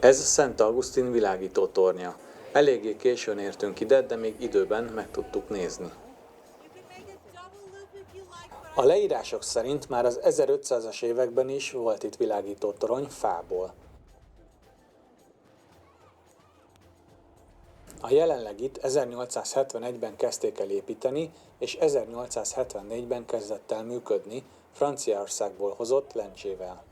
Ez Szent Augustin világító tornya. Eléggé későn értünk ide, de még időben meg tudtuk nézni. A leírások szerint már az 1500-as években is volt itt világító torony fából. A jelenlegit 1871-ben kezdték el építeni, és 1874-ben kezdett el működni Franciaországból hozott lencsével.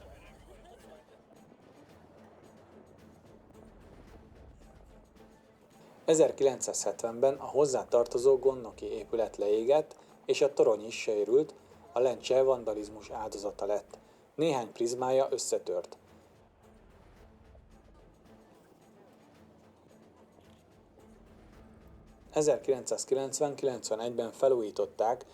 ...1970-ben a hozzá tartozó gondnoki épület leégett, és a torony is sérült, a lencse vandalizmus áldozata lett. Néhány prizmája összetört. ...1990-91-ben felújították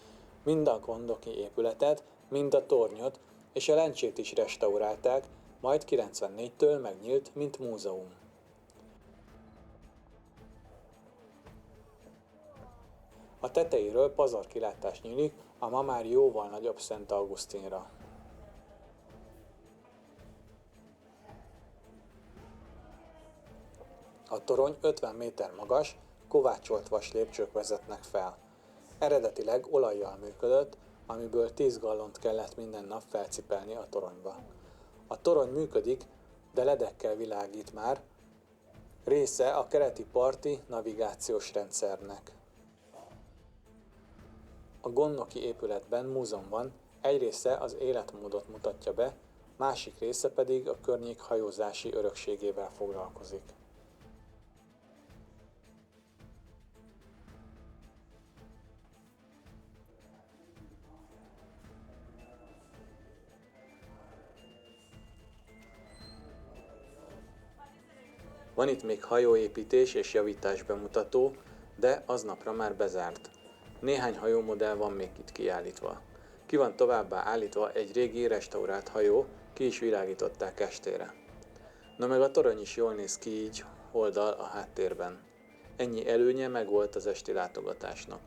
mind a gondnoki épületet, mind a tornyot, és a lencsét is restaurálták, majd 94-től megnyílt, mint múzeum. A tetejéről pazarkilátás nyílik a ma már jóval nagyobb Szent Augustinra. A torony 50 méter magas, kovácsolt vas lépcsők vezetnek fel. Eredetileg olajjal működött, amiből 10 gallont kellett minden nap felcipelni a toronyba. A torony működik, de ledekkel világít már, része a keleti parti navigációs rendszernek. A gondnoki épületben múzeum van, egy része az életmódot mutatja be, másik része pedig a környék hajózási örökségével foglalkozik. Van itt még hajóépítés és javítás bemutató, de aznapra már bezárt. Néhány hajómodell van még itt kiállítva. Ki van továbbá állítva egy régi restaurált hajó, ki is világították estére. Na meg a torony is jól néz ki így, oldal a háttérben. Ennyi előnye megvolt az esti látogatásnak.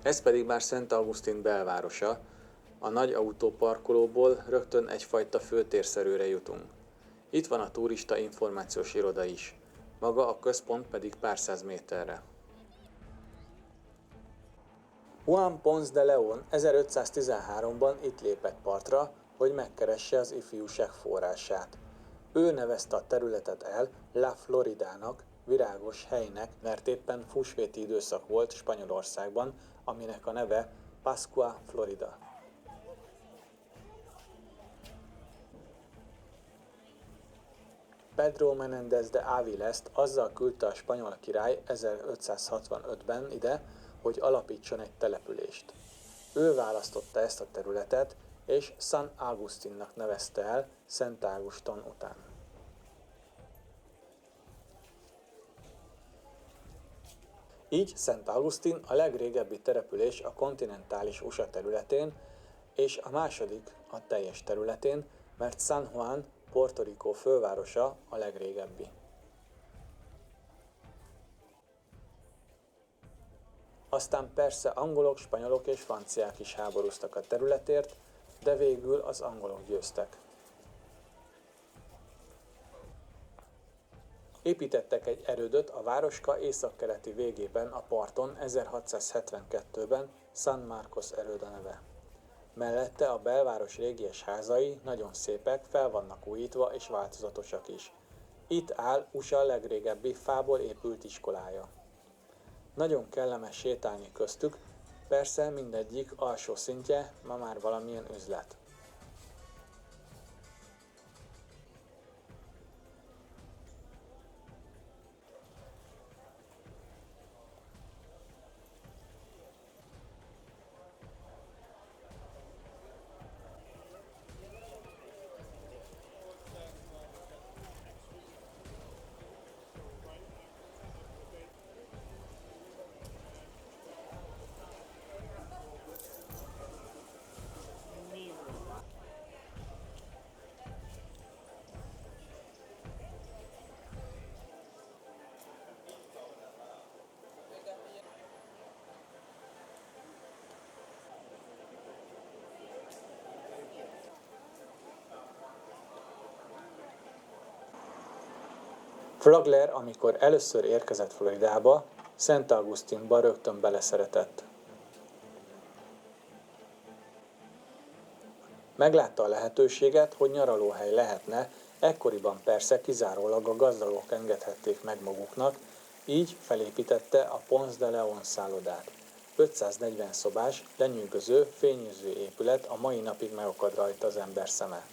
Ez pedig már Szent Augustin belvárosa, a nagy autóparkolóból rögtön egyfajta főtérszerűre jutunk. Itt van a turista információs iroda is, maga a központ pedig pár száz méterre. Juan Ponce de León 1513-ban itt lépett partra, hogy megkeresse az ifjúság forrását. Ő nevezte a területet el La Floridának, virágos helynek, mert éppen húsvéti időszak volt Spanyolországban, aminek a neve Pascua Florida. Pedro Menéndez de Ávilest azzal küldte a spanyol király 1565-ben ide, hogy alapítson egy települést. Ő választotta ezt a területet, és San Agustinnak nevezte el Szent Ágoston után. Így Szent Augustin a legrégebbi település a kontinentális USA területén, és a második a teljes területén, mert San Juan, Puerto Rico fővárosa a legrégebbi. Aztán persze angolok, spanyolok és franciák is háborúztak a területért, de végül az angolok győztek. Építettek egy erődöt a városka északkeleti végében a parton 1672-ben, San Marcos erőd a neve. Mellette a belváros régies házai nagyon szépek, fel vannak újítva és változatosak is. Itt áll USA legrégebbi fából épült iskolája. Nagyon kellemes sétálni köztük, persze mindegyik alsó szintje ma már valamilyen üzlet. Flagler, amikor először érkezett Floridába, Szent Augustinba rögtön beleszeretett. Meglátta a lehetőséget, hogy nyaralóhely lehetne, ekkoriban persze kizárólag a gazdagok engedhették meg maguknak, így felépítette a Ponce de León szállodát. 540 szobás, lenyűgöző, fényűző épület, a mai napig megakad rajta az ember szeme.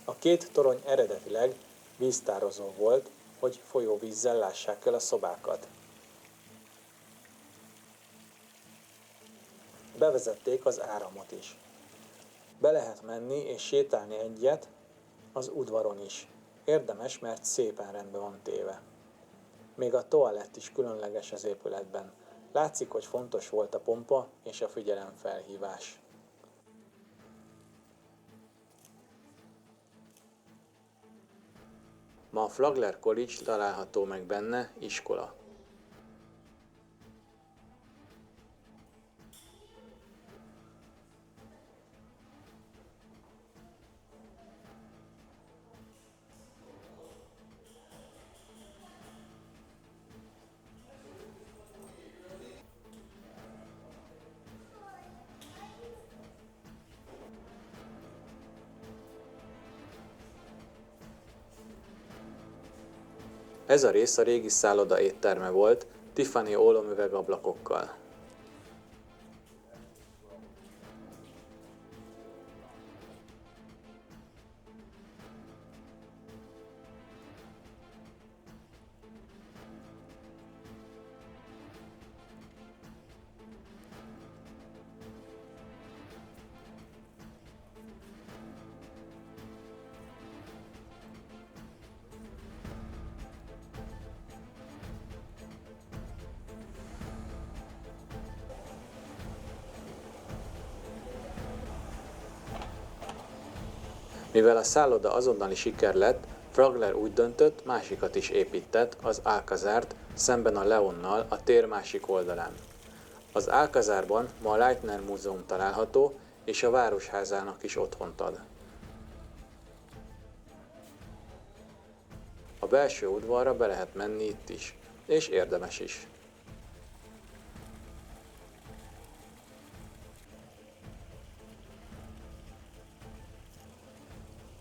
A két torony eredetileg víztározó volt, hogy folyóvízzel lássák el a szobákat. Bevezették az áramot is. Be lehet menni és sétálni egyet az udvaron is. Érdemes, mert szépen rendbe van téve. Még a toalett is különleges az épületben. Látszik, hogy fontos volt a pompa és a figyelemfelhívás. Ma a Flagler College található meg benne, iskola. Ez a rész a régi szálloda étterme volt, Tiffany ólomüveg ablakokkal. Mivel a szálloda azonnali siker lett, Flagler úgy döntött, másikat is épített, az Alcazart, szemben a Leonnal, a tér másik oldalán. Az Alcazarban ma a Leitner Múzeum található, és a városházának is otthont ad. A belső udvarra be lehet menni itt is, és érdemes is.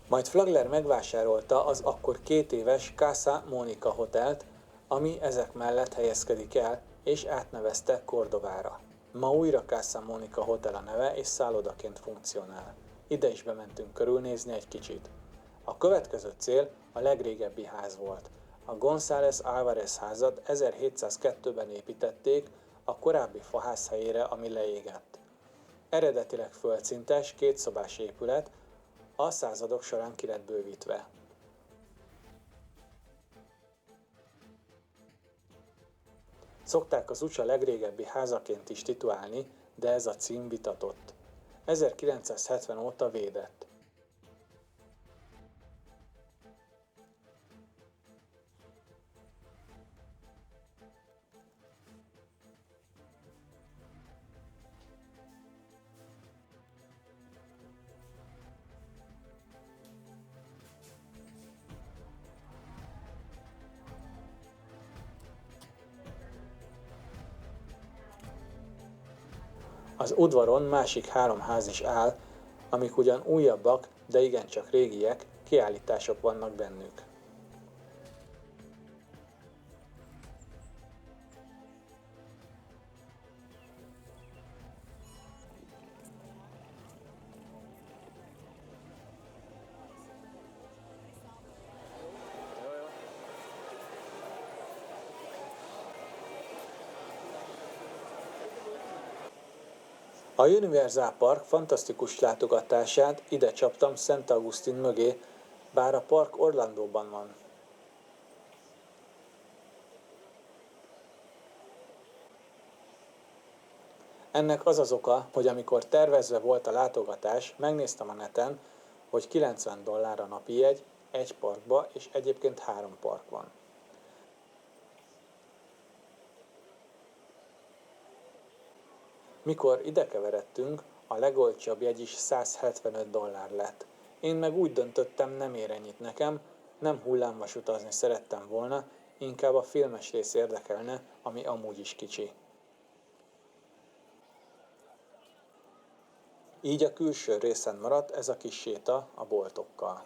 Majd Flagler megvásárolta az akkor 2 éves Casa Monica hotelt, ami ezek mellett helyezkedik el, és átnevezte Cordovára. Ma újra Casa Monica Hotel a neve, és szállodaként funkcionál. Ide is bementünk körülnézni egy kicsit. A következő cél a legrégebbi ház volt. A González Álvarez házat 1702-ben építették a korábbi faház helyére, ami leégett. Eredetileg földszintes, 2 szobás épület, a századok során ki lett bővítve. Szokták az USA legrégebbi házaként is titulálni, de ez a cím vitatott. 1970 óta védett. Az udvaron másik 3 ház is áll, amik ugyan újabbak, de igencsak régiek, kiállítások vannak bennük. A Universal Park fantasztikus látogatását ide csaptam Szent Augustin mögé, bár a park Orlandóban van. Ennek az az oka, hogy amikor tervezve volt a látogatás, megnéztem a neten, hogy $90 a napi jegy, egy parkba, és egyébként 3 park van. Mikor ide keveredtünk, A legolcsóbb jegy is $175 lett. Én meg úgy döntöttem, nem ér ennyit nekem, nem hullámvasutazni szerettem volna, inkább a filmes rész érdekelne, ami amúgy is kicsi. Így a külső részen maradt ez a kis séta a boltokkal.